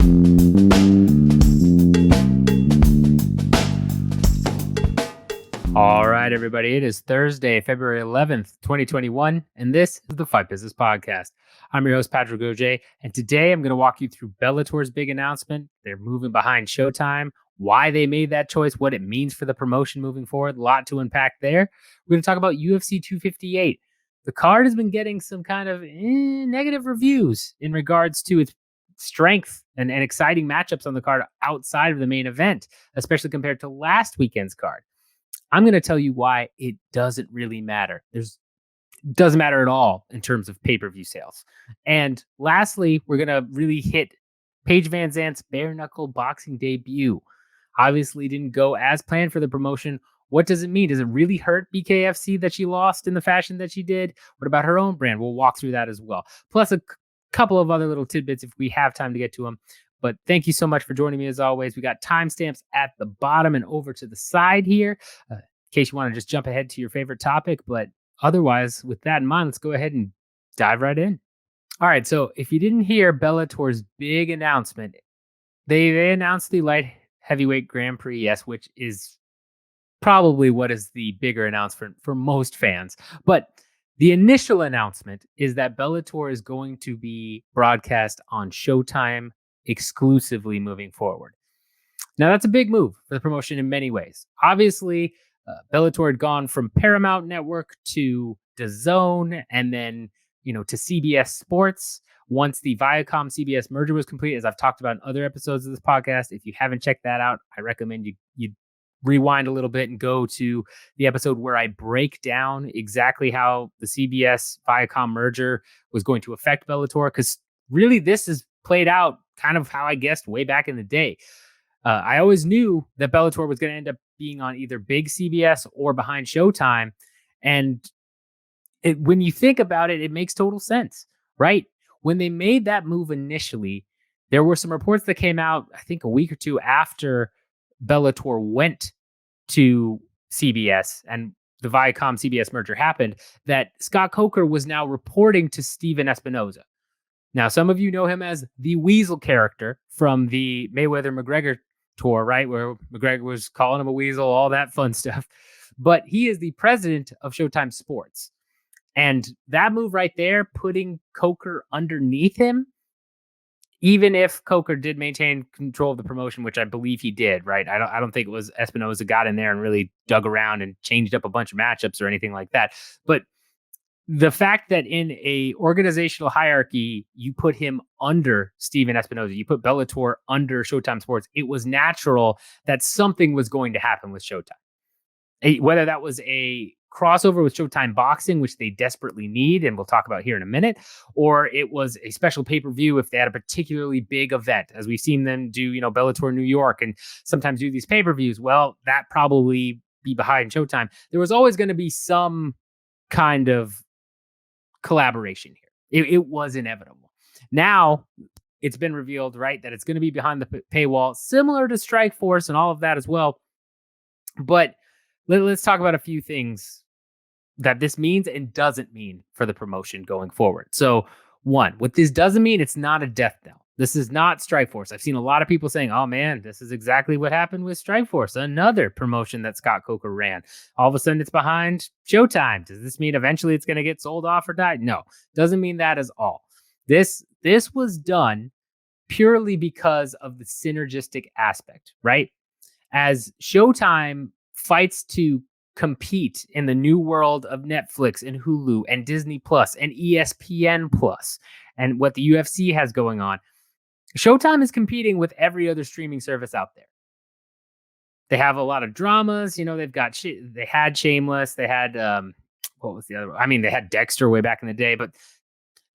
All right, everybody. It is Thursday, February 11th, 2021, and this is the Fight Business Podcast. I'm your host, Patrick Auger, and today I'm going to walk you through Bellator's big announcement. They're moving behind Showtime, why they made that choice, what it means for the promotion moving forward. A lot to unpack there. We're going to talk about UFC 258. The card has been getting some kind of negative reviews in regards to its strength and exciting matchups on the card outside of the main event, especially compared to last weekend's card. I'm going to tell you why it doesn't really matter. Doesn't matter at all in terms of pay-per-view sales. And lastly, we're going to really hit Paige VanZant's bare knuckle boxing debut. Obviously didn't go as planned for the promotion. What does it mean? Does it really hurt BKFC that she lost in the fashion that she did? What about her own brand? We'll walk through that as well. Plus a couple of other little tidbits if we have time to get to them. But thank you so much for joining me as always. We got timestamps at the bottom and over to the side here in case you want to just jump ahead to your favorite topic. But otherwise, with that in mind, let's go ahead and dive right in. All right. So if you didn't hear Bellator's big announcement, they announced the light heavyweight Grand Prix, yes, which is probably what is the bigger announcement for most fans. But the initial announcement is that Bellator is going to be broadcast on Showtime exclusively moving forward. Now, that's a big move for the promotion in many ways. Obviously, Bellator had gone from Paramount Network to DAZN and then, to CBS Sports once the Viacom CBS merger was complete, as I've talked about in other episodes of this podcast. If you haven't checked that out, I recommend you rewind a little bit and go to the episode where I break down exactly how the CBS Viacom merger was going to affect Bellator, because really this is played out kind of how I guessed way back in the day. I always knew that Bellator was going to end up being on either big CBS or behind Showtime. And when you think about it, it makes total sense, right? When they made that move initially, there were some reports that came out, I think a week or two after Bellator went to CBS and the Viacom CBS merger happened, that Scott Coker was now reporting to Steven Espinoza. Now, some of you know him as the Weasel character from the Mayweather-McGregor tour, right? Where McGregor was calling him a weasel, all that fun stuff. But he is the president of Showtime Sports. And that move right there, putting Coker underneath him, even if Coker did maintain control of the promotion, which I believe he did, right? I don't think it was Espinoza got in there and really dug around and changed up a bunch of matchups or anything like that. But the fact that in a organizational hierarchy, you put him under Steven Espinoza, you put Bellator under Showtime Sports, it was natural that something was going to happen with Showtime. Whether that was a crossover with Showtime Boxing, which they desperately need, and we'll talk about here in a minute, or it was a special pay-per-view if they had a particularly big event, as we've seen them do, Bellator New York and sometimes do these pay-per-views. Well, that probably be behind Showtime. There was always going to be some kind of collaboration here. It was inevitable. Now it's been revealed, right, that it's going to be behind the paywall, similar to Strikeforce and all of that as well. But let's talk about a few things that this means and doesn't mean for the promotion going forward. So, one, what this doesn't mean, it's not a death knell. This is not Strikeforce. I've seen a lot of people saying, oh man, this is exactly what happened with Strikeforce, another promotion that Scott Coker ran. All of a sudden it's behind Showtime. Does this mean eventually it's going to get sold off or die? No, doesn't mean that at all. This was done purely because of the synergistic aspect, right? As Showtime fights to compete in the new world of Netflix and Hulu and Disney Plus and ESPN Plus and what the UFC has going on, Showtime is competing with every other streaming service out there. They have a lot of dramas. They've got they had Shameless. They had what was the other one? I mean, they had Dexter way back in the day, but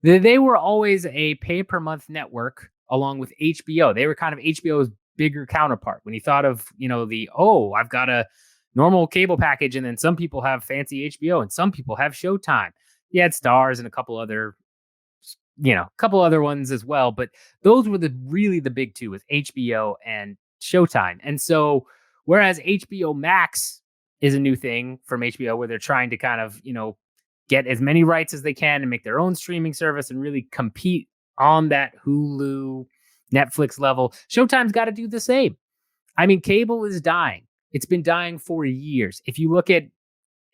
they were always a pay-per-month network along with HBO. They were kind of HBO's bigger counterpart. When you thought of, I've got a normal cable package, and then some people have fancy HBO and some people have Showtime. You had Stars and a couple other ones as well, but those were really the big two, with HBO and Showtime. And so whereas HBO Max is a new thing from HBO, where they're trying to kind of, get as many rights as they can and make their own streaming service and really compete on that Hulu, Netflix level. Showtime's got to do the same. I mean, cable is dying. It's been dying for years. If you look at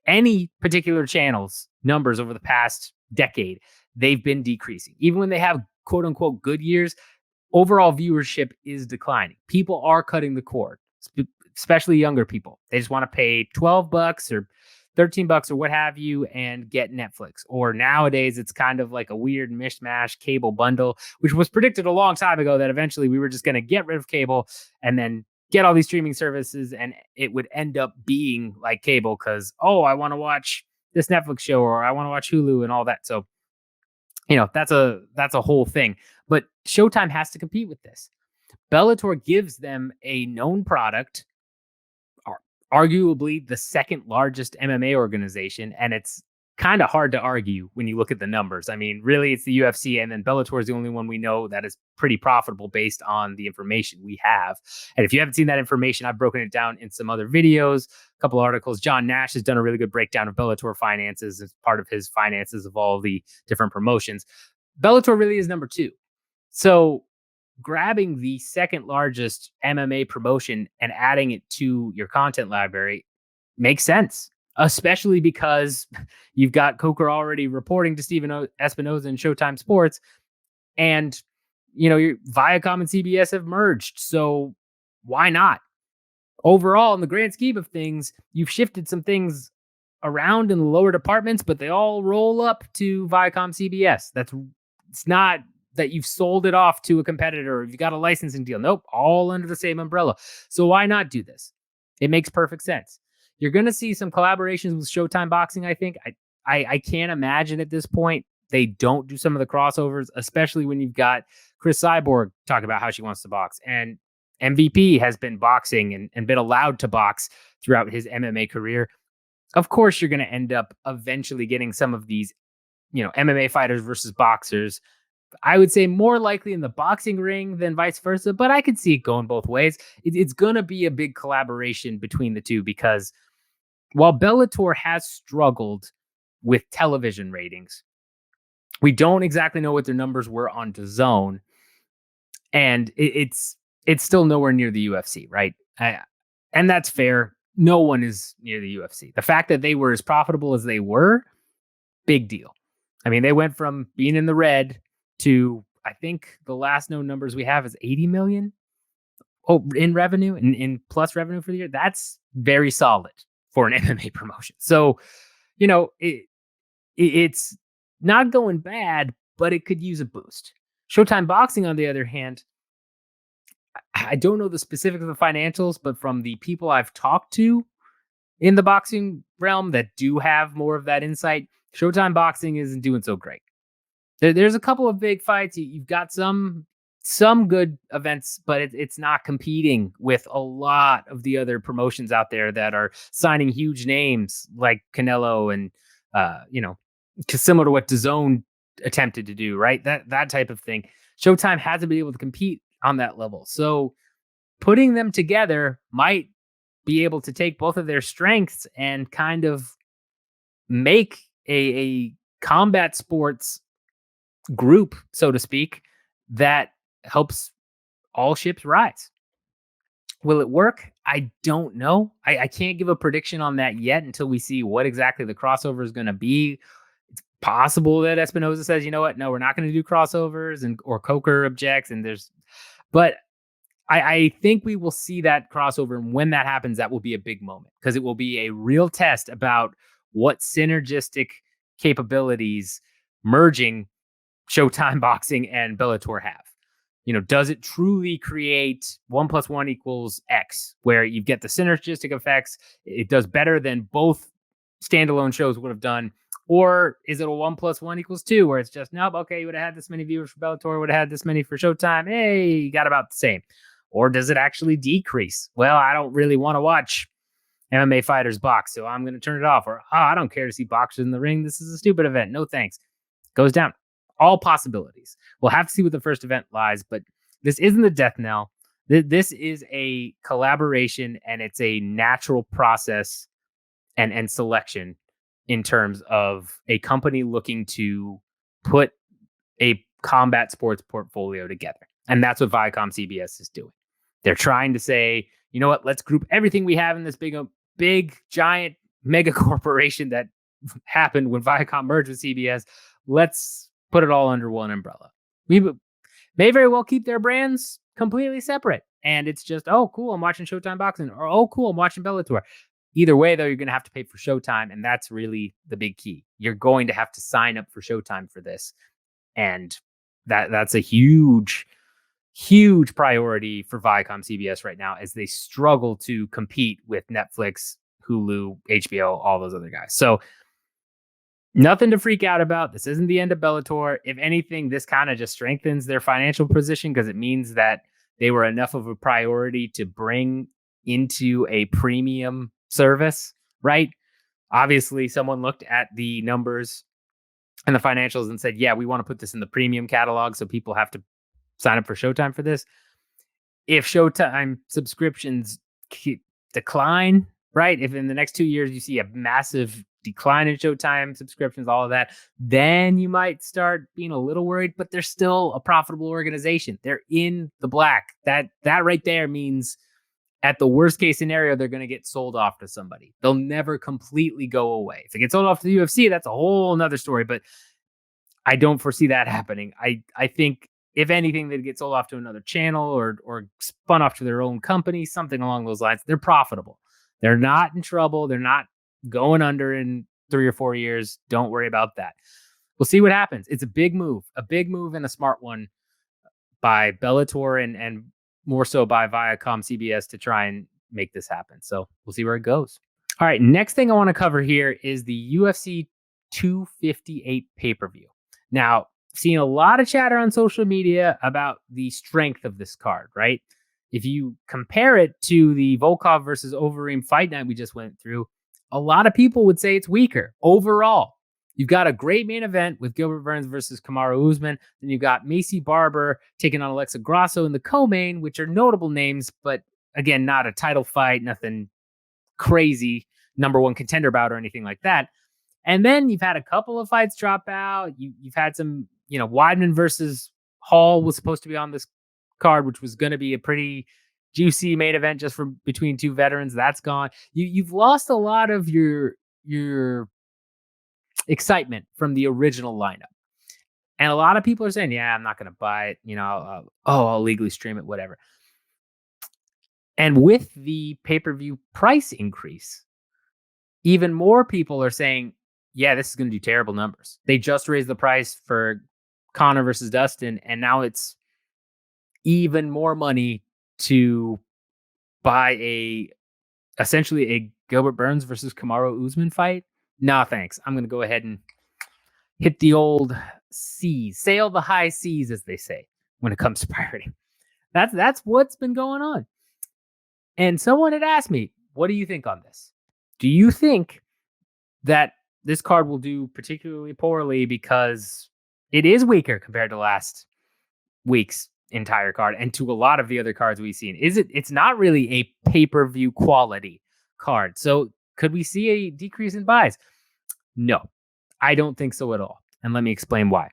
any particular channel's numbers over the past decade, they've been decreasing. Even when they have quote unquote good years, overall viewership is declining. People are cutting the cord, especially younger people. They just want to pay $12 or $13 or what have you and get Netflix. Or nowadays, it's kind of like a weird mishmash cable bundle, which was predicted a long time ago that eventually we were just going to get rid of cable and then get all these streaming services, and it would end up being like cable because, oh, I want to watch this Netflix show or I want to watch Hulu and all that. So, that's a whole thing. But Showtime has to compete with this. Bellator gives them a known product, arguably the second largest MMA organization, and it's kind of hard to argue when you look at the numbers. I mean, really, it's the UFC, and then Bellator is the only one we know that is pretty profitable based on the information we have. And if you haven't seen that information, I've broken it down in some other videos, a couple articles. John Nash has done a really good breakdown of Bellator finances as part of his finances of all the different promotions. Bellator really is number 2. So grabbing the second largest MMA promotion and adding it to your content library makes sense, especially because you've got Coker already reporting to Steven Espinoza in Showtime Sports, and your Viacom and CBS have merged. So why not? Overall, in the grand scheme of things, you've shifted some things around in the lower departments, but they all roll up to Viacom CBS. It's not that you've sold it off to a competitor or you've got a licensing deal. Nope, all under the same umbrella. So why not do this? It makes perfect sense. You're going to see some collaborations with Showtime Boxing, I think. I can't imagine at this point they don't do some of the crossovers, especially when you've got Chris Cyborg talking about how she wants to box. And MVP has been boxing and been allowed to box throughout his MMA career. Of course, you're going to end up eventually getting some of these, MMA fighters versus boxers. I would say more likely in the boxing ring than vice versa, but I could see it going both ways. It's going to be a big collaboration between the two because while Bellator has struggled with television ratings, we don't exactly know what their numbers were on DAZN, and it's still nowhere near the UFC, right? And that's fair. No one is near the UFC. The fact that they were as profitable as they were, big deal. I mean, they went from being in the red to, I think the last known numbers we have is 80 million in revenue, in plus revenue for the year. That's very solid for an MMA promotion. So, it's not going bad, but it could use a boost. Showtime Boxing, on the other hand, I don't know the specifics of the financials, but from the people I've talked to in the boxing realm that do have more of that insight, Showtime Boxing isn't doing so great. There's a couple of big fights. You've got some good events, but it's not competing with a lot of the other promotions out there that are signing huge names like Canelo and, similar to what DAZN attempted to do, right? That type of thing. Showtime hasn't been able to compete on that level. So putting them together might be able to take both of their strengths and kind of make a combat sports group, so to speak, that helps all ships rise. Will it work? I don't know. I can't give a prediction on that yet until we see what exactly the crossover is going to be. It's possible that Espinoza says, you know what? No, we're not going to do crossovers, or Coker objects. But I think we will see that crossover. And when that happens, that will be a big moment because it will be a real test about what synergistic capabilities merging Showtime Boxing and Bellator have. Does it truly create 1 + 1 = X, where you get the synergistic effects? It does better than both standalone shows would have done. Or is it a 1 + 1 = 2, where it's just, nope, okay, you would have had this many viewers for Bellator, would have had this many for Showtime. Hey, you got about the same. Or does it actually decrease? Well, I don't really want to watch MMA fighters box, so I'm going to turn it off. Or, I don't care to see boxers in the ring. This is a stupid event. No thanks. Goes down. All possibilities. We'll have to see what the first event lies, but this isn't the death knell. This is a collaboration, and it's a natural process and selection in terms of a company looking to put a combat sports portfolio together. And that's what Viacom CBS is doing. They're trying to say, you know what, let's group everything we have in this big, giant mega corporation that happened when Viacom merged with CBS. Let's put it all under one umbrella. We may very well keep their brands completely separate. And it's just, oh, cool, I'm watching Showtime Boxing, or oh, cool, I'm watching Bellator. Either way, though, you're going to have to pay for Showtime, and that's really the big key. You're going to have to sign up for Showtime for this, and that's a huge priority for Viacom CBS right now as they struggle to compete with Netflix, Hulu, HBO, all those other guys. So nothing to freak out about. This isn't the end of Bellator. If anything, this kind of just strengthens their financial position because it means that they were enough of a priority to bring into a premium service, right? Obviously, someone looked at the numbers and the financials and said, yeah, we want to put this in the premium catalog so people have to sign up for Showtime for this. If Showtime subscriptions decline, right? If in the next 2 years you see a massive decline in Showtime subscriptions, all of that, then you might start being a little worried, but they're still a profitable organization. They're in the black. That right there means at the worst case scenario, they're going to get sold off to somebody. They'll never completely go away. If it gets sold off to the UFC, that's a whole nother story, but I don't foresee that happening. I think if anything, they'd get sold off to another channel or spun off to their own company, something along those lines. They're profitable. They're not in trouble. They're not going under in 3 or 4 years. Don't worry about that. We'll see what happens. It's a big move and a smart one by Bellator and more so by Viacom CBS to try and make this happen. So we'll see where it goes. All right. Next thing I want to cover here is the UFC 258 pay-per-view. Now, seen a lot of chatter on social media about the strength of this card, right? If you compare it to the Volkov versus Overeem fight night we just went through, a lot of people would say it's weaker overall. You've got a great main event with Gilbert Burns versus Kamaru Usman. Then you've got Macy Barber taking on Alexa Grasso in the co-main, which are notable names, but again, not a title fight, nothing crazy, number one contender bout or anything like that. And then you've had a couple of fights drop out. You've had some, Weidman versus Hall was supposed to be on this card, which was going to be a pretty juicy main event just from between two veterans. That's gone. You've lost a lot of your excitement from the original lineup. And a lot of people are saying, yeah, I'm not going to buy it. I'll legally stream it, whatever. And with the pay-per-view price increase, even more people are saying, yeah, this is going to do terrible numbers. They just raised the price for Conor versus Dustin, and now it's even more money to buy essentially a Gilbert Burns versus Kamaru Usman fight. No, thanks. I'm going to go ahead and hit the old seas, sail the high seas, as they say, when it comes to pirating. That's what's been going on. And someone had asked me, what do you think on this? Do you think that this card will do particularly poorly because it is weaker compared to last week's entire card and to a lot of the other cards we've seen? It's not really a pay-per-view quality card. So could we see a decrease in buys? No, I don't think so at all. And let me explain why.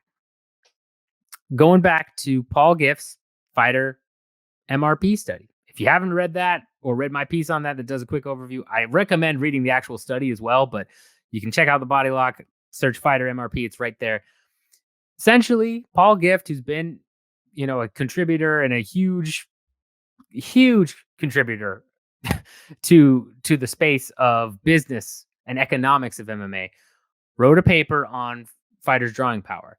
Going back to Paul Gift's fighter MRP study. If you haven't read that or read my piece on that does a quick overview, I recommend reading the actual study as well, but you can check out the body lock, search fighter MRP. It's right there. Essentially, Paul Gift, who's been, a contributor and a huge contributor to the space of business and economics of MMA, wrote a paper on fighters' drawing power.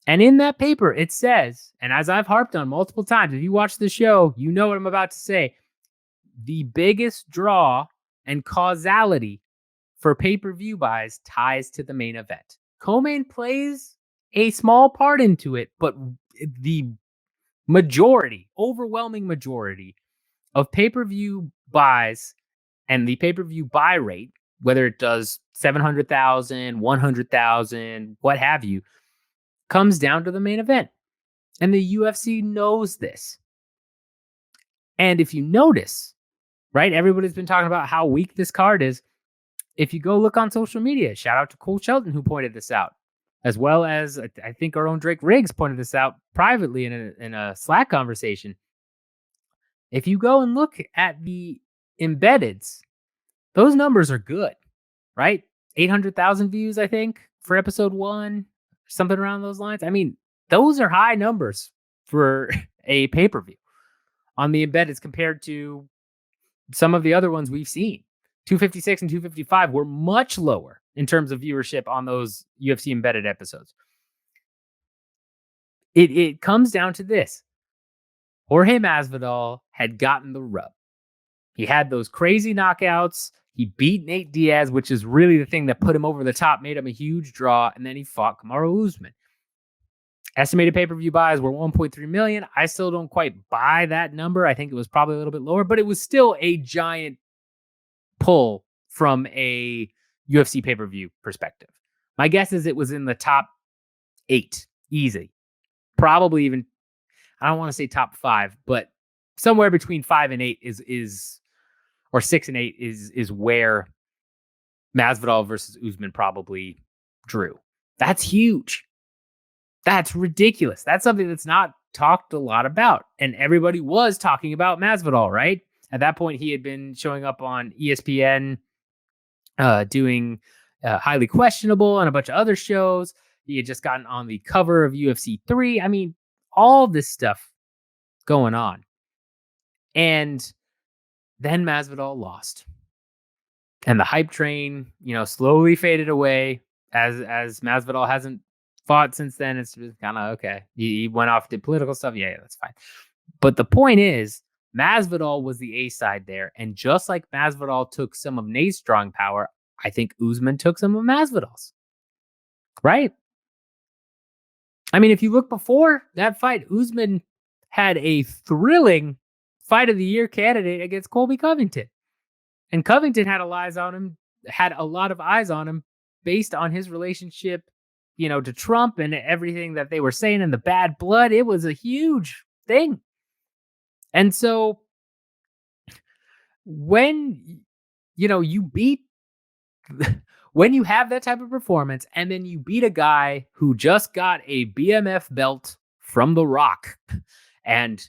And in that paper, it says, and as I've harped on multiple times, if you watch the show, you know what I'm about to say. The biggest draw and causality for pay-per-view buys ties to the main event. Co-main plays a small part into it, but the overwhelming majority of pay-per-view buys and the pay-per-view buy rate, whether it does 700,000, 100,000, what have you, comes down to the main event. And the UFC knows this. And if you notice, right, everybody's been talking about how weak this card is. If you go look on social media, shout out to Cole Shelton who pointed this out. as well as I think our own Drake Riggs pointed this out privately in a Slack conversation. If you go and look at the embeddeds, those numbers are good, right? 800,000 views, I think, for episode 1, something around those lines. I mean, those are high numbers for a pay-per-view on the embeddeds compared to some of the other ones we've seen. 256 and 255 were much lower in terms of viewership on those UFC embedded episodes. It comes down to this. Jorge Masvidal had gotten the rub. He had those crazy knockouts. He beat Nate Diaz, which is really the thing that put him over the top, made him a huge draw, and then he fought Kamaru Usman. Estimated pay-per-view buys were 1.3 million. I still don't quite buy that number. I think it was probably a little bit lower, but it was still a giant pull from a UFC pay-per-view perspective. My guess is it was in the top 8, easy. Probably even, I don't want to say top 5, but somewhere between 5 and 8 is or 6 and 8 is where Masvidal versus Usman probably drew. That's huge. That's ridiculous. That's something that's not talked a lot about. And everybody was talking about Masvidal, right? At that point, he had been showing up on ESPN, doing Highly Questionable and a bunch of other shows. He had just gotten on the cover of UFC 3. I mean, all this stuff going on. And then Masvidal lost. And the hype train, slowly faded away as Masvidal hasn't fought since then. It's just kind of okay. He went off, did political stuff. Yeah, that's fine. But the point is, Masvidal was the A side there. And just like Masvidal took some of Nate's strong power, I think Usman took some of Masvidal's. Right? I mean, if you look before that fight, Usman had a thrilling fight of the year candidate against Colby Covington. And Covington had a lot of eyes on him based on his relationship, to Trump and everything that they were saying in the bad blood. It was a huge thing. And so when, you beat, when you have that type of performance and then you beat a guy who just got a BMF belt from The Rock and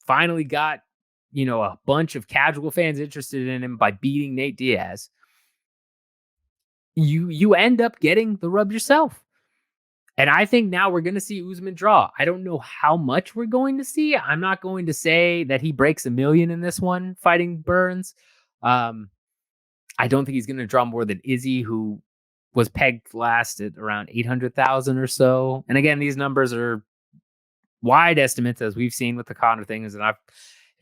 finally got, a bunch of casual fans interested in him by beating Nate Diaz, you end up getting the rub yourself. And I think now we're going to see Usman draw. I don't know how much we're going to see. I'm not going to say that he breaks 1 million in this one fighting Burns. I don't think he's going to draw more than Izzy, who was pegged last at around 800,000 or so. And again, these numbers are wide estimates, as we've seen with the Conor things. And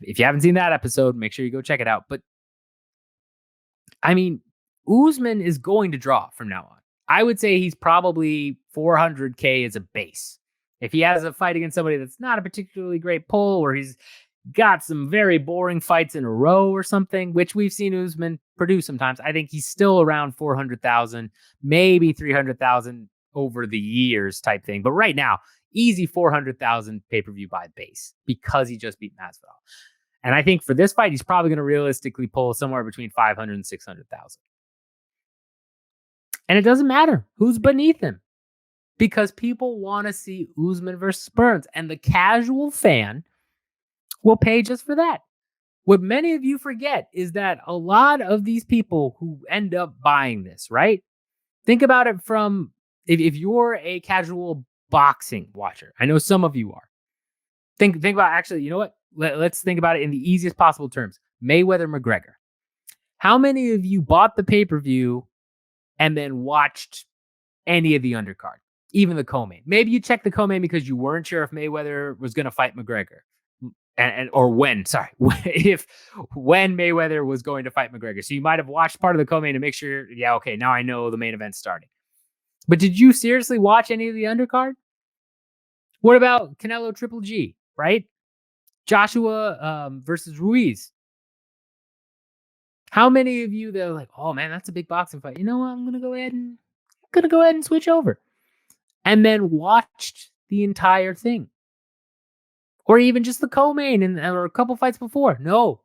if you haven't seen that episode, make sure you go check it out. But I mean, Usman is going to draw from now on. I would say he's probably 400K as a base. If he has a fight against somebody that's not a particularly great pull, or he's got some very boring fights in a row or something, which we've seen Usman produce sometimes, I think he's still around 400,000, maybe 300,000 over the years type thing. But right now, easy 400,000 pay-per-view buy base because he just beat Masvidal. And I think for this fight, he's probably going to realistically pull somewhere between 500 and 600,000. And it doesn't matter who's beneath him because people want to see Usman versus Burns. And the casual fan will pay just for that. What many of you forget is that a lot of these people who end up buying this, right? Think about it from, if you're a casual boxing watcher. I know some of you are. Think about, actually, you know what? Let's think about it in the easiest possible terms. Mayweather-McGregor. How many of you bought the pay-per-view and then watched any of the undercard, even the co-main? Maybe you checked the co-main because you weren't sure if Mayweather was going to fight McGregor, or when Mayweather was going to fight McGregor. So you might have watched part of the co-main to make sure, yeah, okay, now I know the main event's starting. But did you seriously watch any of the undercard? What about Canelo Triple G, right? Joshua versus Ruiz. How many of you that are like, oh man, that's a big boxing fight. You know what? I'm gonna go ahead and switch over. And then watched the entire thing. Or even just the co-main or a couple fights before. No.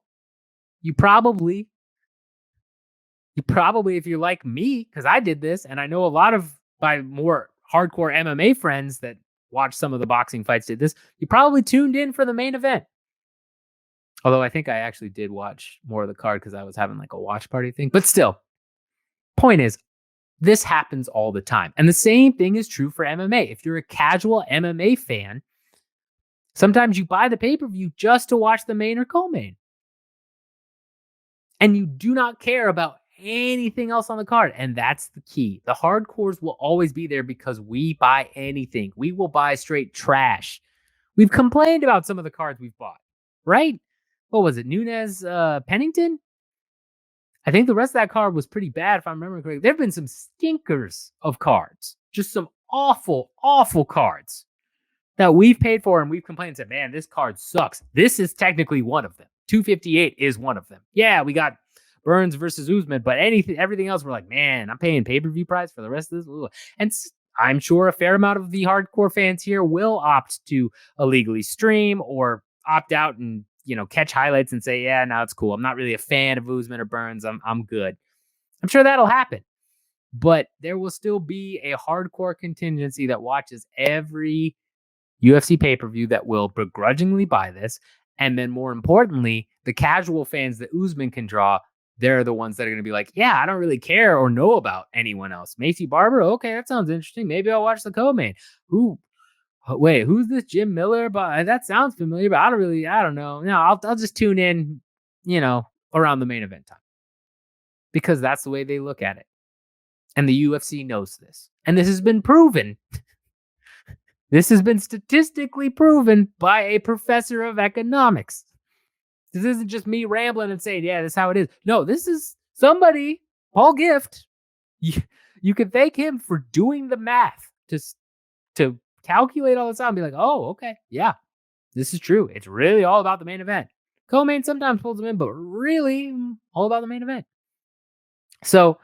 You probably, if you're like me, because I did this, and I know a lot of, by more hardcore MMA friends that watch some of the boxing fights did this, you probably tuned in for the main event. Although I think I actually did watch more of the card because I was having like a watch party thing. But still, point is, this happens all the time. And the same thing is true for MMA. If you're a casual MMA fan, sometimes you buy the pay-per-view just to watch the main or co-main. And you do not care about anything else on the card. And that's the key. The hardcores will always be there because we buy anything. We will buy straight trash. We've complained about some of the cards we've bought, right? What was it? Nunes, Pennington? I think the rest of that card was pretty bad, if I remember correctly. There have been some stinkers of cards. Just some awful, awful cards that we've paid for and we've complained and said, man, this card sucks. This is technically one of them. 258 is one of them. Yeah, we got Burns versus Usman, but everything else, we're like, man, I'm paying pay-per-view price for the rest of this. Ooh. And I'm sure a fair amount of the hardcore fans here will opt to illegally stream or opt out and catch highlights and say, yeah, no, it's cool. I'm not really a fan of Usman or Burns. I'm good. I'm sure that'll happen. But there will still be a hardcore contingency that watches every UFC pay-per-view that will begrudgingly buy this. And then more importantly, the casual fans that Usman can draw, they're the ones that are going to be like, yeah, I don't really care or know about anyone else. Macy Barber, okay, that sounds interesting. Maybe I'll watch the co-main. Wait, who's this Jim Miller? But that sounds familiar, but I don't know. No, I'll just tune in, around the main event time. Because that's the way they look at it. And the UFC knows this. And this has been proven. This has been statistically proven by a professor of economics. This isn't just me rambling and saying, yeah, this is how it is. No, this is somebody, Paul Gift. You can thank him for doing the math to calculate all this out and be like, oh, okay, yeah, this is true. It's really all about the main event. Co-main sometimes pulls them in, but really all about the main event. So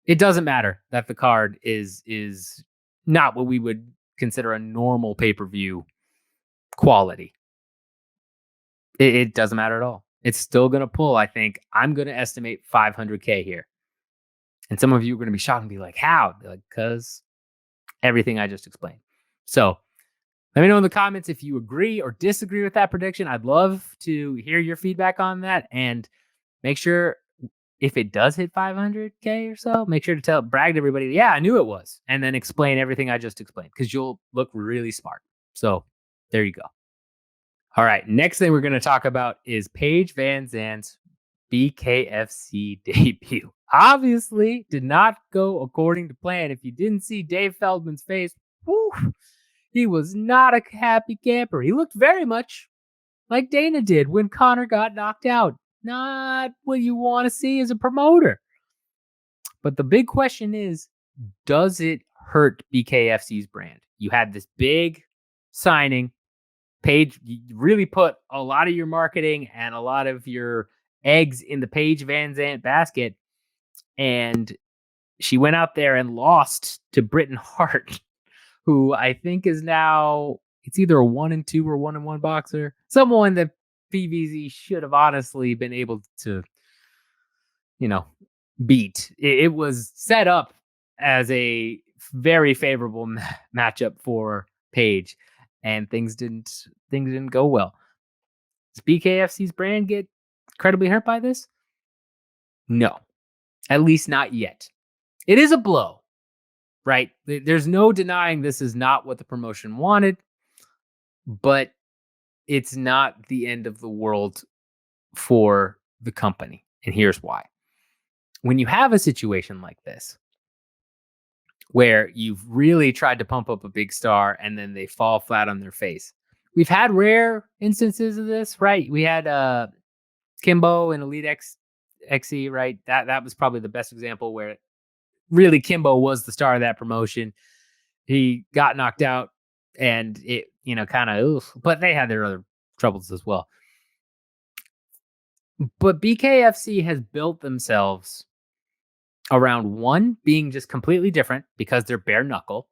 it doesn't matter that the card is not what we would consider a normal pay-per-view quality. It doesn't matter at all. It's still going to pull, I think. I'm going to estimate 500K here. And some of you are going to be shocked and be like, how? Like, because everything I just explained. So let me know in the comments if you agree or disagree with that prediction. I'd love to hear your feedback on that. And make sure if it does hit 500K or so, make sure to brag to everybody, yeah, I knew it was. And then explain everything I just explained because you'll look really smart. So there you go. All right. Next thing we're going to talk about is Paige VanZant's BKFC debut. Obviously, did not go according to plan. If you didn't see Dave Feldman's face, whew, he was not a happy camper. He looked very much like Dana did when Conor got knocked out. Not what you want to see as a promoter. But the big question is, does it hurt BKFC's brand? You had this big signing. Paige, you really put a lot of your marketing and a lot of your eggs in the Paige VanZant basket. And she went out there and lost to Britain Hart, who I think is now, it's either a 1-2 or 1-1 boxer. Someone that PVZ should have honestly been able to, beat. It was set up as a very favorable matchup for Paige, and things didn't go well. Does BKFC's brand get incredibly hurt by this? No, at least not yet. It is a blow, right? There's no denying this is not what the promotion wanted, but it's not the end of the world for the company. And here's why. When you have a situation like this, where you've really tried to pump up a big star and then they fall flat on their face. We've had rare instances of this, right? We had Kimbo and Elite XC, right? That was probably the best example where really Kimbo was the star of that promotion. He got knocked out and it, kind of, but they had their other troubles as well. But BKFC has built themselves around one being just completely different because they're bare knuckle,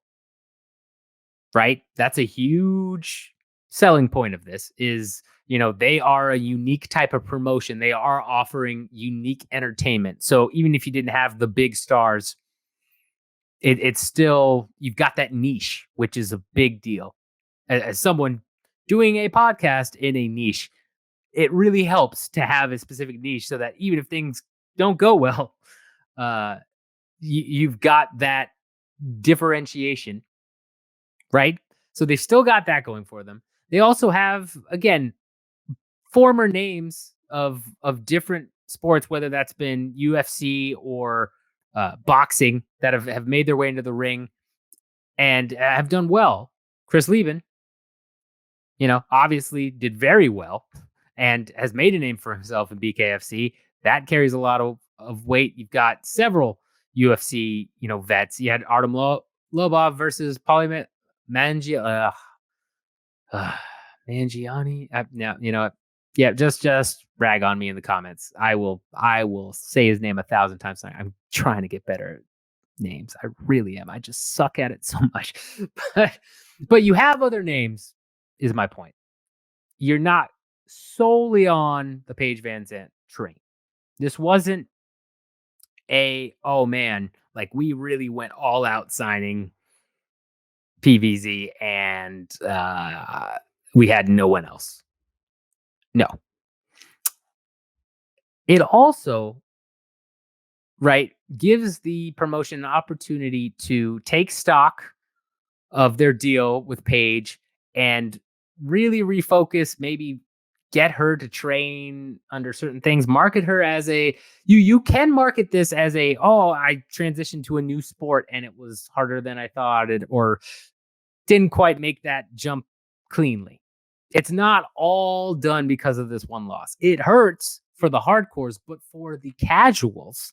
right? That's a huge selling point of this is, they are a unique type of promotion. They are offering unique entertainment. So even if you didn't have the big stars it's still, you've got that niche, which is a big deal. As someone doing a podcast in a niche, it really helps to have a specific niche so that even if things don't go well, uh, you've got that differentiation, right? So they still got that going for them. They also have, again, former names of different sports, whether that's been UFC or boxing, that have made their way into the ring and have done well. Chris Lieben, obviously did very well and has made a name for himself in BKFC. That carries a lot of weight. You've got several UFC, vets. You had Artem Lobov versus Paulie Mangiani. Now, yeah, just rag on me in the comments. I will say his name 1,000 times. I'm trying to get better at names. I really am. I just suck at it so much. but you have other names, is my point. You're not solely on the Paige VanZant train. This wasn't oh man, like we really went all out signing PVZ and we had no one else. No. It also, right, gives the promotion an opportunity to take stock of their deal with Paige and really refocus, maybe get her to train under certain things, market her as you can market this as I transitioned to a new sport and it was harder than I thought or didn't quite make that jump cleanly. It's not all done because of this one loss. It hurts for the hardcores, but for the casuals,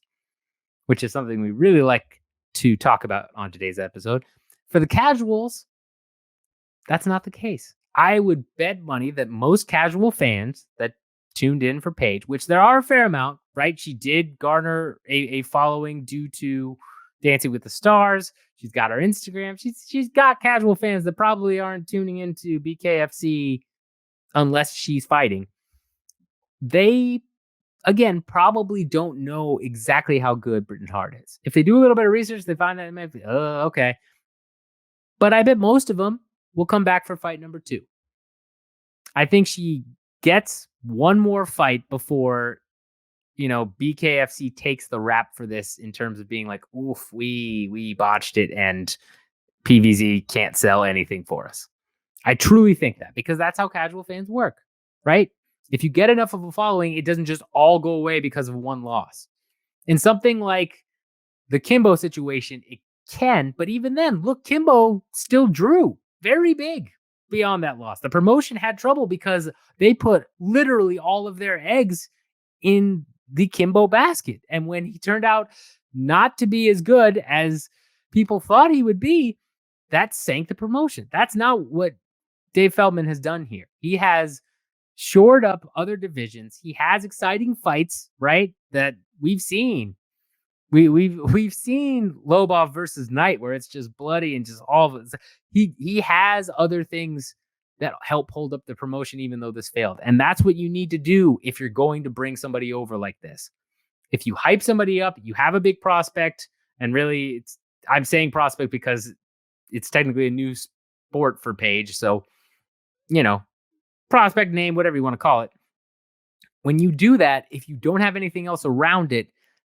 which is something we really like to talk about on today's episode, for the casuals, that's not the case. I would bet money that most casual fans that tuned in for Paige, which there are a fair amount, right? She did garner a following due to Dancing with the Stars. She's got her Instagram. She's got casual fans that probably aren't tuning into BKFC unless she's fighting. They, again, probably don't know exactly how good Britain Hart is. If they do a little bit of research, they find that it might be, okay. But I bet most of them will come back for fight number 2. I think she gets one more fight before, BKFC takes the rap for this in terms of being like, oof, we botched it and PVZ can't sell anything for us. I truly think that because that's how casual fans work, right? If you get enough of a following, it doesn't just all go away because of one loss. In something like the Kimbo situation, it can, but even then, look, Kimbo still drew very big beyond that loss. The promotion had trouble because they put literally all of their eggs in the Kimbo basket. And when he turned out not to be as good as people thought he would be, that sank the promotion. That's not what Dave Feldman has done here. He has shored up other divisions. He has exciting fights, right? That we've seen. We've seen Lobov versus Knight where it's just bloody and just all of it. He has other things that help hold up the promotion even though this failed. And that's what you need to do if you're going to bring somebody over like this. If you hype somebody up, you have a big prospect, and really I'm saying prospect because it's technically a new sport for Paige. So, prospect name, whatever you want to call it. When you do that, if you don't have anything else around it,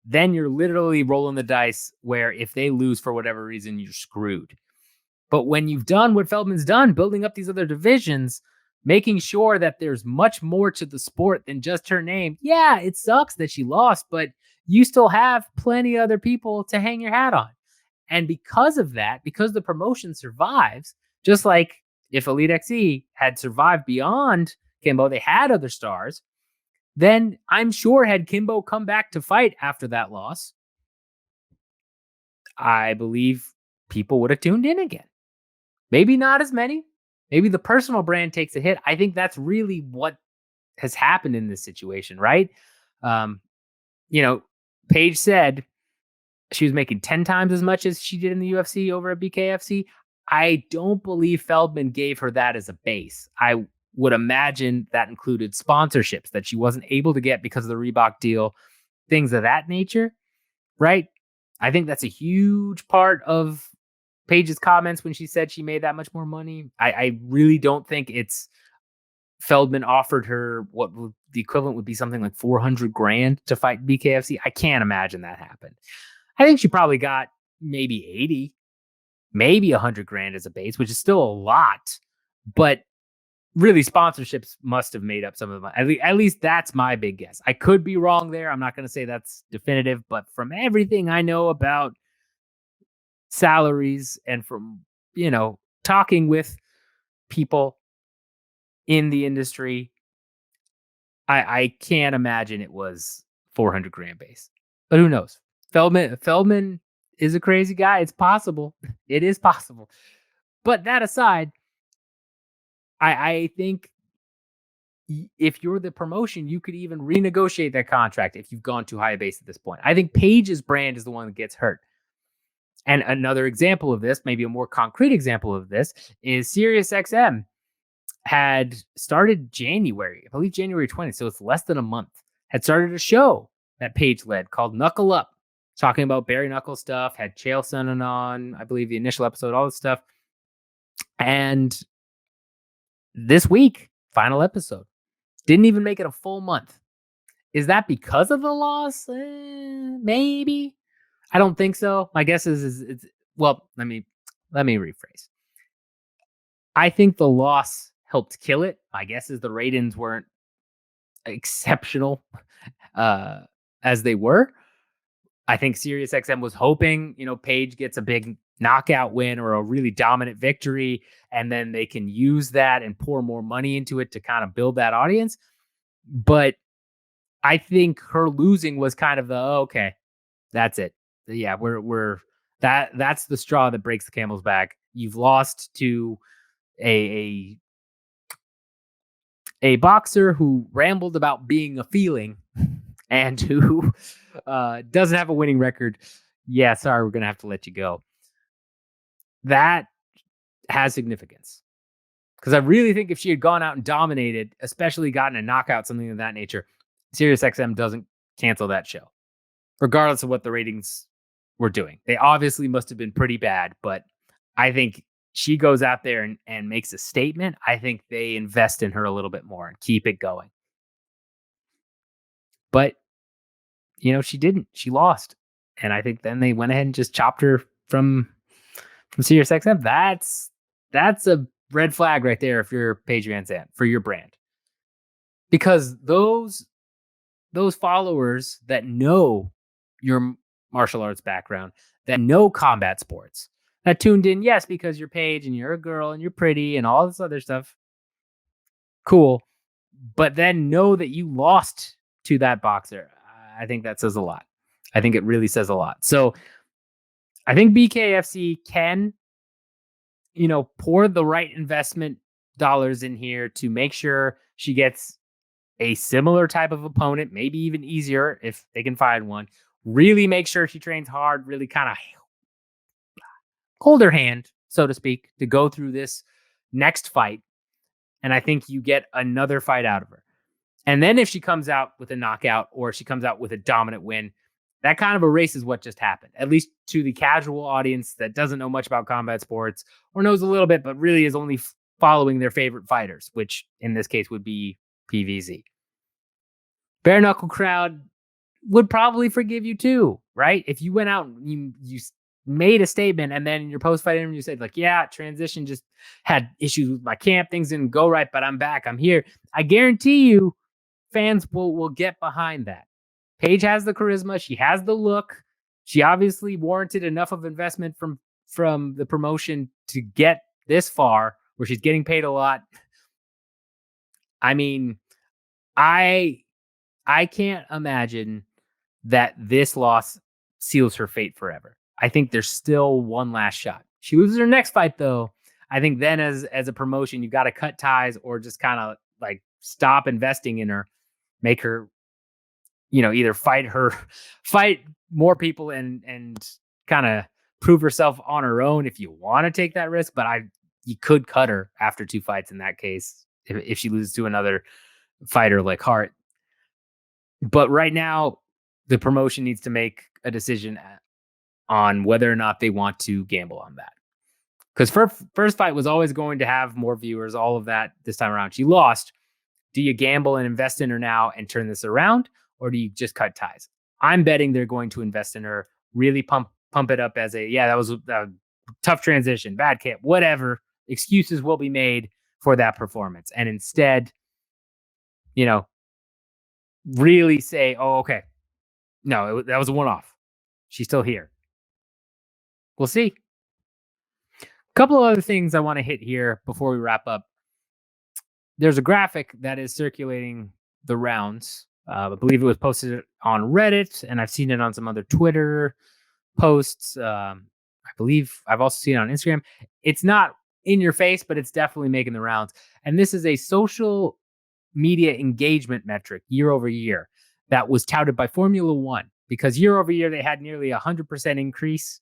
then you're literally rolling the dice where if they lose for whatever reason, you're screwed. But when you've done what Feldman's done, building up these other divisions, making sure that there's much more to the sport than just her name. Yeah, it sucks that she lost, but you still have plenty of other people to hang your hat on. And because of that, because the promotion survives, just like if Elite XE had survived beyond Kimbo, they had other stars, then I'm sure had Kimbo come back to fight after that loss, I believe people would have tuned in again. Maybe not as many. Maybe the personal brand takes a hit. I think that's really what has happened in this situation, right? Paige said she was making 10 times as much as she did in the UFC over at BKFC. I don't believe Feldman gave her that as a base. I would imagine that included sponsorships that she wasn't able to get because of the Reebok deal, things of that nature, right? I think that's a huge part of Paige's comments when she said she made that much more money. I really don't think it's Feldman offered her what would, the equivalent would be something like 400 grand to fight BKFC. I can't imagine that happened. I think she probably got maybe 80, maybe 100 grand as a base, which is still a lot, but really sponsorships must have made up some of the money. At least that's my big guess. I could be wrong there. I'm not going to say that's definitive, but from everything I know about salaries and from, talking with people in the industry, I can't imagine it was 400 grand base, but who knows? Feldman is a crazy guy. It's possible. It is possible. But that aside, I think if you're the promotion, you could even renegotiate that contract if you've gone too high a base at this point. I think Paige's brand is the one that gets hurt. And another example of this, maybe a more concrete example of this, is SiriusXM had started January, I believe January 20th, so it's less than a month, had started a show that Paige led called Knuckle Up, talking about bare knuckle stuff, had Chael Sonnen on, I believe the initial episode, all this stuff. And this week, final episode, didn't even make it a full month. Is that because of the loss? Maybe. I don't think so. My guess is it's, well, let me rephrase. I think the loss helped kill it. My guess is the ratings weren't exceptional as they were. I think SiriusXM was hoping, Paige gets a big knockout win or a really dominant victory, and then they can use that and pour more money into it to kind of build that audience. But I think her losing was kind of the, okay, that's it. Yeah, we're that's the straw that breaks the camel's back. You've lost to a boxer who rambled about being a feeling and who doesn't have a winning record. Yeah, sorry, we're gonna have to let you go. That has significance because I really think if she had gone out and dominated, especially gotten a knockout, something of that nature, SiriusXM doesn't cancel that show, regardless of what the ratings were doing. They obviously must have been pretty bad, but I think she goes out there and makes a statement. I think they invest in her a little bit more and keep it going. But, she didn't. She lost. And I think then they went ahead and just chopped her from SiriusXM. That's a red flag right there if you're Paige VanZant for your brand. Because those followers that know your martial arts background, that know combat sports, that tuned in, yes, because you're Paige and you're a girl and you're pretty and all this other stuff. Cool. But then know that you lost to that boxer. I think that says a lot. I think it really says a lot. So I think BKFC can, pour the right investment dollars in here to make sure she gets a similar type of opponent, maybe even easier if they can find one. Really make sure she trains hard, really kind of hold her hand, so to speak, to go through this next fight. And I think you get another fight out of her. And then if she comes out with a knockout or she comes out with a dominant win, that kind of erases what just happened, at least to the casual audience that doesn't know much about combat sports or knows a little bit, but really is only following their favorite fighters, which in this case would be PVZ. Bare knuckle crowd would probably forgive you too, right? If you went out and you made a statement and then in your post-fight interview you said like, yeah, transition just had issues with my camp, things didn't go right, but I'm back, I'm here. I guarantee you fans will get behind that. Paige has the charisma, she has the look. She obviously warranted enough of investment from the promotion to get this far where she's getting paid a lot. I mean, I can't imagine that this loss seals her fate forever. I think there's still one last shot. She loses her next fight, though. I think then as a promotion, you got to cut ties or just kind of like stop investing in her, make her, either fight more people and kind of prove herself on her own if you want to take that risk. But you could cut her after 2 fights in that case if she loses to another fighter like Hart. But right now, the promotion needs to make a decision on whether or not they want to gamble on that. Because first fight was always going to have more viewers, all of that this time around. She lost. Do you gamble and invest in her now and turn this around, or do you just cut ties? I'm betting they're going to invest in her, really pump it up as that was a tough transition, bad camp, whatever. Excuses will be made for that performance. And instead, really say, oh, okay, no, that was a one-off. She's still here. We'll see. A couple of other things I want to hit here before we wrap up. There's a graphic that is circulating the rounds. I believe it was posted on Reddit, and I've seen it on some other Twitter posts. I believe I've also seen it on Instagram. It's not in your face, but it's definitely making the rounds. And this is a social media engagement metric year over year that was touted by Formula One, because year over year they had nearly 100% increase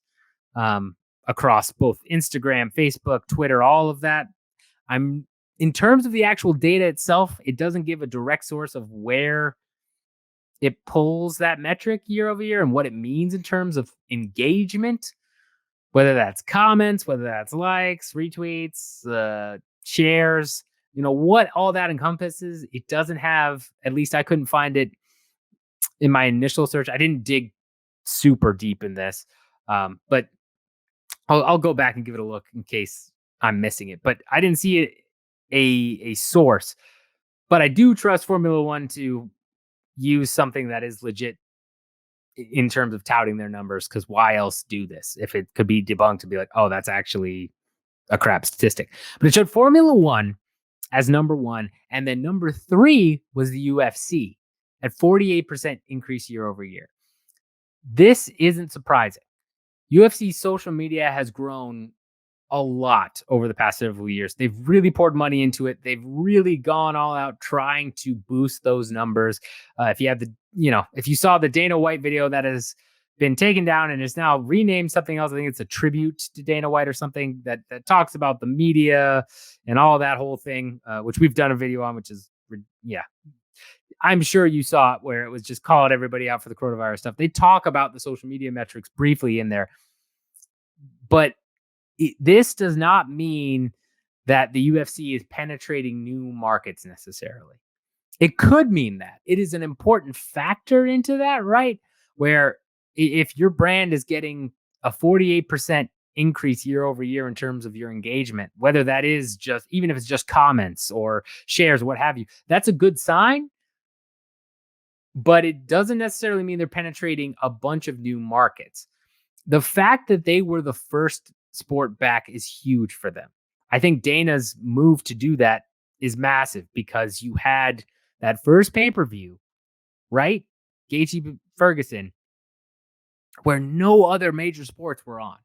across both Instagram, Facebook, Twitter, all of that. In terms of the actual data itself, it doesn't give a direct source of where it pulls that metric year over year and what it means in terms of engagement, whether that's comments, whether that's likes, retweets, shares, what all that encompasses. It doesn't have, at least I couldn't find it in my initial search. I didn't dig super deep in this, but I'll go back and give it a look in case I'm missing it. But I didn't see it a source, but I do trust Formula One to use something that is legit in terms of touting their numbers, because why else do this if it could be debunked to be like, oh, that's actually a crap statistic. But it showed Formula One as number one, and then number three was the UFC at 48% increase year over year. This isn't surprising. UFC social media has grown a lot over the past several years. They've really poured money into it. They've really gone all out trying to boost those numbers. If you have if you saw the Dana White video that has been taken down and is now renamed something else, I think it's a tribute to Dana White or something that talks about the media and all that whole thing, which we've done a video on, which is, I'm sure you saw it, where it was just calling everybody out for the coronavirus stuff. They talk about the social media metrics briefly in there, but this does not mean that the UFC is penetrating new markets necessarily. It could mean that. It is an important factor into that, right? Where if your brand is getting a 48% increase year over year in terms of your engagement, whether that is just, even if it's just comments or shares, what have you, that's a good sign. But it doesn't necessarily mean they're penetrating a bunch of new markets. The fact that they were the first sport back is huge for them. I think Dana's move to do that is massive, because you had that first pay-per-view, right? Gaethje Ferguson, where no other major sports were on.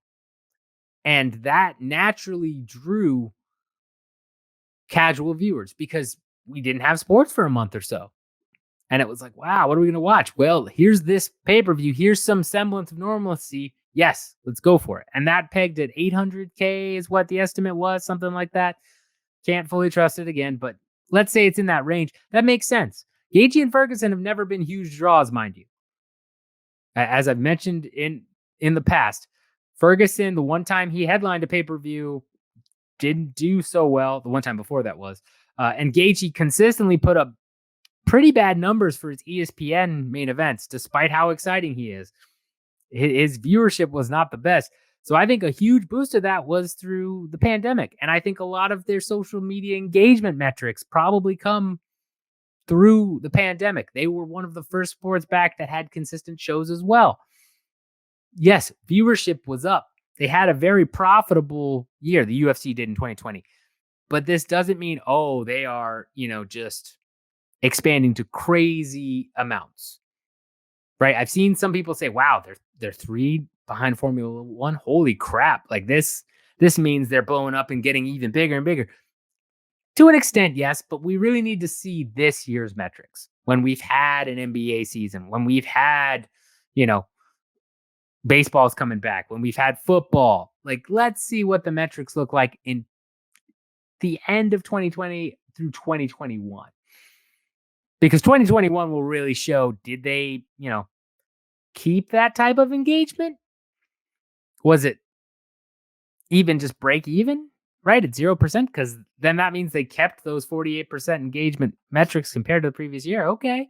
And that naturally drew casual viewers, because we didn't have sports for a month or so. And it was like, wow, what are we going to watch? Well, here's this pay-per-view. Here's some semblance of normalcy. Yes, let's go for it. And that pegged at 800K is what the estimate was, something like that. Can't fully trust it again, but let's say it's in that range. That makes sense. Gaethje and Ferguson have never been huge draws, mind you. As I've mentioned in the past, Ferguson, the one time he headlined a pay-per-view, didn't do so well. The one time before that was. And Gaethje consistently put up pretty bad numbers for his ESPN main events, despite how exciting he is. His viewership was not the best. So I think a huge boost of that was through the pandemic. And I think a lot of their social media engagement metrics probably come through the pandemic. They were one of the first sports back that had consistent shows as well. Yes, viewership was up. They had a very profitable year. The UFC did in 2020. But this doesn't mean, oh, they are, just expanding to crazy amounts. Right? I've seen some people say, wow, they're 3 behind Formula One. Holy crap. Like this means they're blowing up and getting even bigger and bigger. To an extent, yes, but we really need to see this year's metrics when we've had an NBA season, when we've had, baseball's coming back, when we've had football. Like, let's see what the metrics look like in the end of 2020 through 2021. Because 2021 will really show, did they, keep that type of engagement? Was it even just break even? Right at 0%? Because then that means they kept those 48% engagement metrics compared to the previous year. Okay.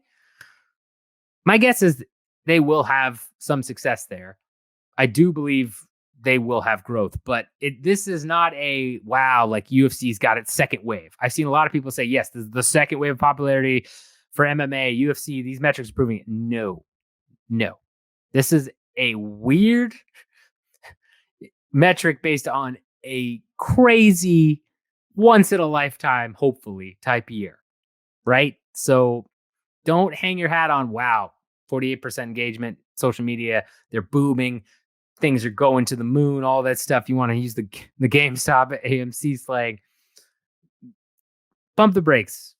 My guess is they will have some success there. I do believe they will have growth, but this is not a wow, like UFC's got its second wave. I've seen a lot of people say, yes, this is the second wave of popularity for MMA, UFC. These metrics are proving it. No. This is a weird metric based on a crazy, once in a lifetime, hopefully, type year, right? So don't hang your hat on, wow, 48% engagement, social media, they're booming. Things are going to the moon, all that stuff. You want to use the GameStop AMC slang. Pump the brakes.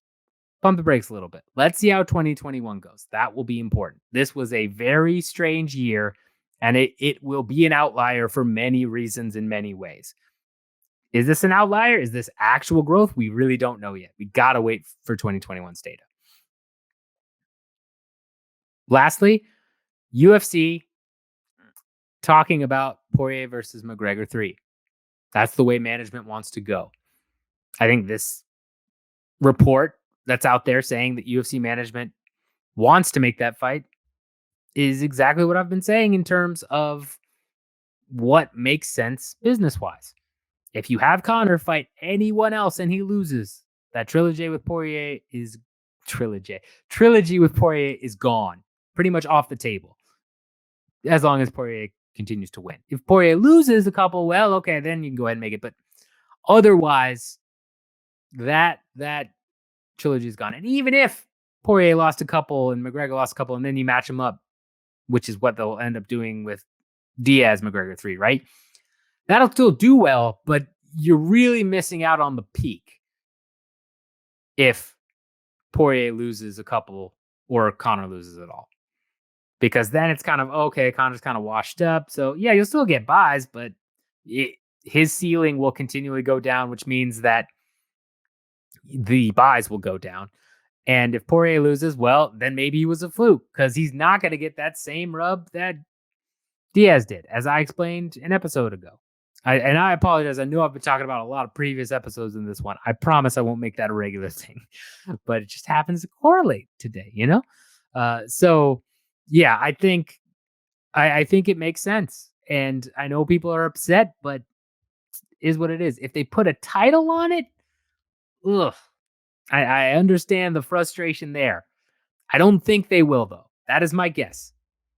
Pump the brakes a little bit. Let's see how 2021 goes. That will be important. This was a very strange year, and it will be an outlier for many reasons in many ways. Is this an outlier? Is this actual growth? We really don't know yet. We got to wait for 2021's data. Lastly, UFC talking about Poirier versus McGregor III. That's the way management wants to go. I think this report that's out there saying that UFC management wants to make that fight is exactly what I've been saying in terms of what makes sense business-wise. If you have Conor fight anyone else and he loses, that trilogy with Poirier is gone, pretty much off the table, as long as Poirier continues to win. If Poirier loses a couple, well, okay, then you can go ahead and make it. But otherwise, that trilogy is gone. And even if Poirier lost a couple and McGregor lost a couple, and then you match them up, which is what they'll end up doing with Diaz McGregor 3, right? That'll still do well, but you're really missing out on the peak if Poirier loses a couple or Conor loses it all. Because then it's kind of, okay, Conor's kind of washed up. So, yeah, you'll still get buys, but his ceiling will continually go down, which means that the buys will go down. And if Poirier loses, well, then maybe he was a fluke because he's not going to get that same rub that Diaz did, as I explained an episode ago. I apologize. I know I've been talking about a lot of previous episodes in this one. I promise I won't make that a regular thing, but it just happens to correlate today, you know? So, yeah, I think it makes sense. And I know people are upset, but it is what it is. If they put a title on it, ugh. I understand the frustration there. I don't think they will, though. That is my guess.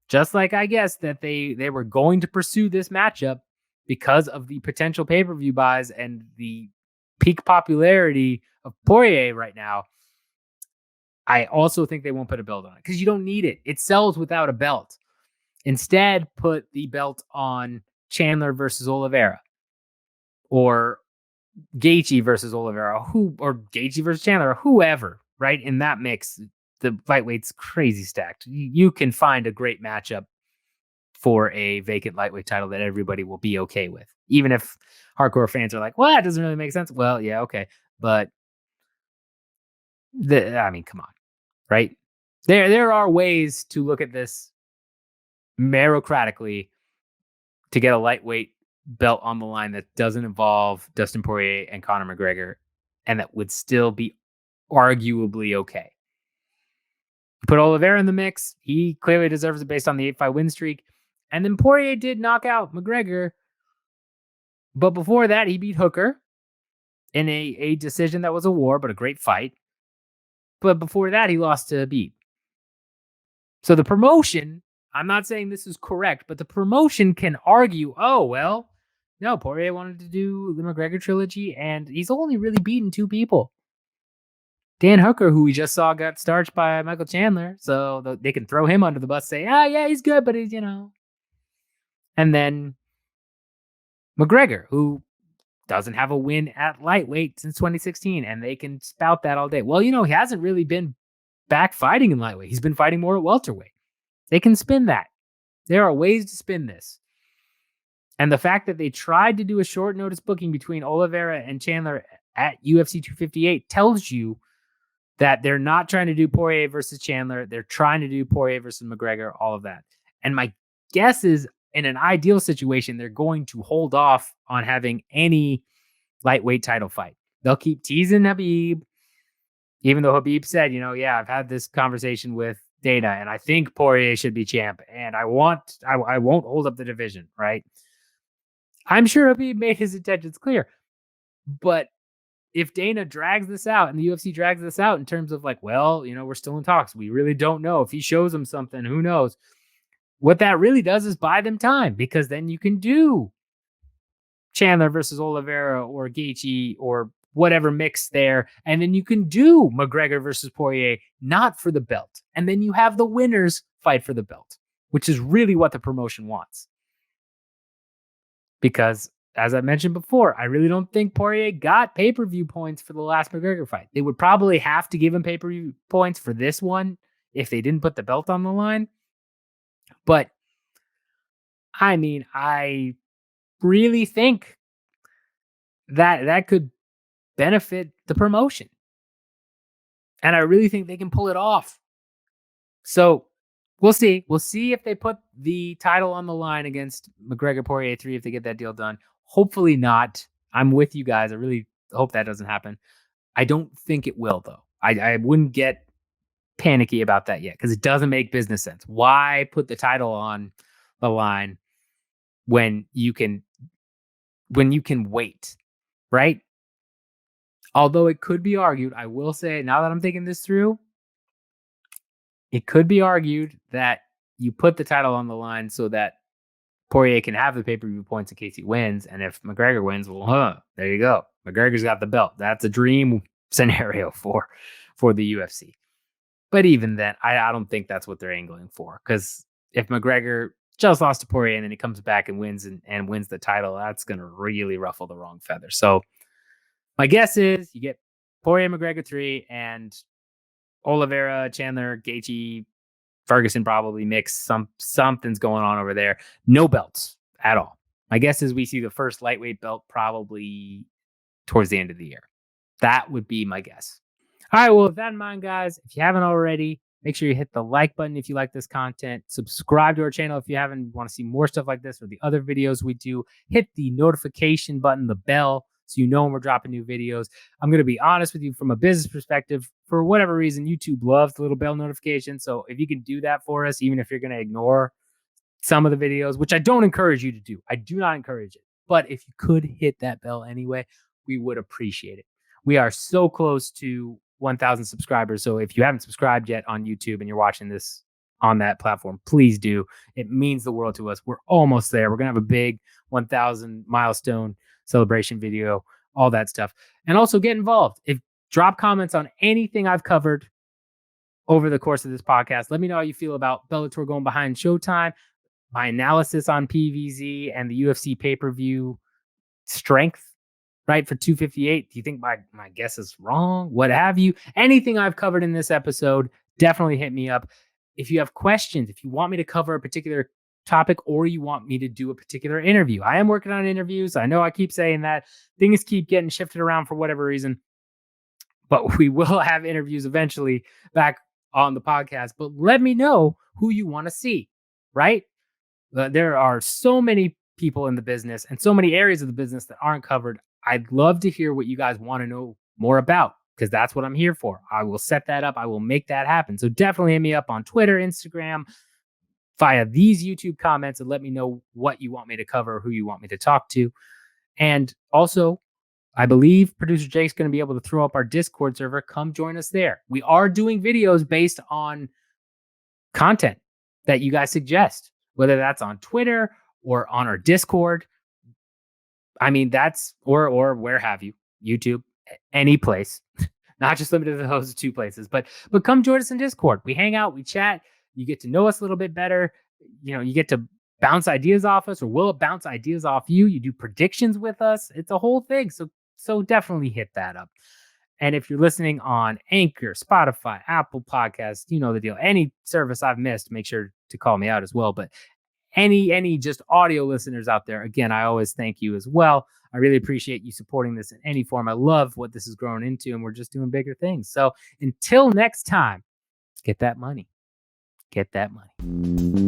Just like I guess that they were going to pursue this matchup because of the potential pay-per-view buys and the peak popularity of Poirier right now. I also think they won't put a belt on it because you don't need it. It sells without a belt. Instead, put the belt on Chandler versus Oliveira or Gaethje versus Oliveira, or Gaethje versus Chandler, or whoever, right? In that mix, the lightweight's crazy stacked. You can find a great matchup for a vacant lightweight title that everybody will be okay with. Even if hardcore fans are like, well, that doesn't really make sense. Well, yeah, okay. But come on, right? There are ways to look at this meritocratically to get a lightweight belt on the line that doesn't involve Dustin Poirier and Conor McGregor, and that would still be arguably okay. Put Oliveira in the mix. He clearly deserves it based on the 8-5 win streak. And then Poirier did knock out McGregor. But before that, he beat Hooker in a decision that was a war, but a great fight. But before that, he lost to Habib. So the promotion, I'm not saying this is correct, but the promotion can argue, oh, well, no, Poirier wanted to do the McGregor trilogy, and he's only really beaten 2 people. Dan Hooker, who we just saw got starched by Michael Chandler, so they can throw him under the bus, say, yeah, he's good, but he's, And then McGregor, who doesn't have a win at lightweight since 2016, and they can spout that all day. Well, he hasn't really been back fighting in lightweight. He's been fighting more at welterweight. They can spin that. There are ways to spin this. And the fact that they tried to do a short notice booking between Oliveira and Chandler at UFC 258 tells you that they're not trying to do Poirier versus Chandler. They're trying to do Poirier versus McGregor, all of that. And my guess is in an ideal situation, they're going to hold off on having any lightweight title fight. They'll keep teasing Habib, even though Habib said, yeah, I've had this conversation with Dana, and I think Poirier should be champ, and I won't hold up the division, right? I'm sure Habib made his intentions clear, but if Dana drags this out and the UFC drags this out in terms of like, well, we're still in talks, we really don't know if he shows them something, who knows? What that really does is buy them time, because then you can do Chandler versus Oliveira or Gaethje or whatever mix there. And then you can do McGregor versus Poirier, not for the belt. And then you have the winners fight for the belt, which is really what the promotion wants. Because as I mentioned before, I really don't think Poirier got pay-per-view points for the last McGregor fight. They would probably have to give him pay-per-view points for this one if they didn't put the belt on the line. But I mean, I really think that could benefit the promotion. And I really think they can pull it off. So we'll see. We'll see if they put the title on the line against McGregor Poirier 3, if they get that deal done. Hopefully not. I'm with you guys. I really hope that doesn't happen. I don't think it will, though. I wouldn't get panicky about that yet, because it doesn't make business sense. Why put the title on the line when you can wait, right? Although it could be argued, I will say, now that I'm thinking this through, it could be argued that you put the title on the line so that Poirier can have the pay-per-view points in case he wins. And if McGregor wins, well, there you go. McGregor's got the belt. That's a dream scenario for the UFC. But even then, I don't think that's what they're angling for. Because if McGregor just lost to Poirier and then he comes back and wins and wins the title, that's going to really ruffle the wrong feather. So my guess is you get Poirier McGregor 3 and Oliveira, Chandler, Gaethje, Ferguson probably mix. Something's going on over there. No belts at all. My guess is we see the first lightweight belt probably towards the end of the year. That would be my guess. All right, well, with that in mind, guys, if you haven't already, make sure you hit the like button if you like this content. Subscribe to our channel if you haven't, want to see more stuff like this or the other videos we do. Hit the notification button, the bell, so you know when we're dropping new videos. I'm going to be honest with you, from a business perspective, for whatever reason, YouTube loves the little bell notification. So if you can do that for us, even if you're going to ignore some of the videos, which I don't encourage you to do. I do not encourage it. But if you could hit that bell anyway, we would appreciate it. We are so close to 1,000 subscribers. So if you haven't subscribed yet on YouTube and you're watching this on that platform, please do. It means the world to us. We're almost there. We're going to have a big 1,000 milestone celebration video, all that stuff. And also get involved. Drop comments on anything I've covered over the course of this podcast. Let me know how you feel about Bellator going behind Showtime, my analysis on PVZ and the UFC pay-per-view strength, right, for 258. Do you think my guess is wrong? What have you? Anything I've covered in this episode, definitely hit me up. If you have questions, if you want me to cover a particular topic, or you want me to do a particular interview, I am working on interviews. I know I keep saying that. Things keep getting shifted around for whatever reason, but we will have interviews eventually back on the podcast. But let me know who you want to see, right? There are so many people in the business and so many areas of the business that aren't covered. I'd love to hear what you guys want to know more about, because that's what I'm here for. I will set that up. I will make that happen. So definitely hit me up on Twitter, Instagram, via these YouTube comments, and let me know what you want me to cover, who you want me to talk to. And also, I believe producer Jake's going to be able to throw up our Discord server. Come join us there. We are doing videos based on content that you guys suggest, whether that's on Twitter or on our Discord. I mean, that's, or where have you, YouTube, any place, not just limited to those two places, but come join us in Discord. We hang out, we chat, you get to know us a little bit better. You get to bounce ideas off us, or we'll bounce ideas off you. You do predictions with us. It's a whole thing. So definitely hit that up. And if you're listening on Anchor, Spotify, Apple Podcasts, you know the deal. Any service I've missed, make sure to call me out as well. But any just audio listeners out there, again, I always thank you as well. I really appreciate you supporting this in any form. I love what this has grown into, and we're just doing bigger things. So until next time, get that money. Get that money.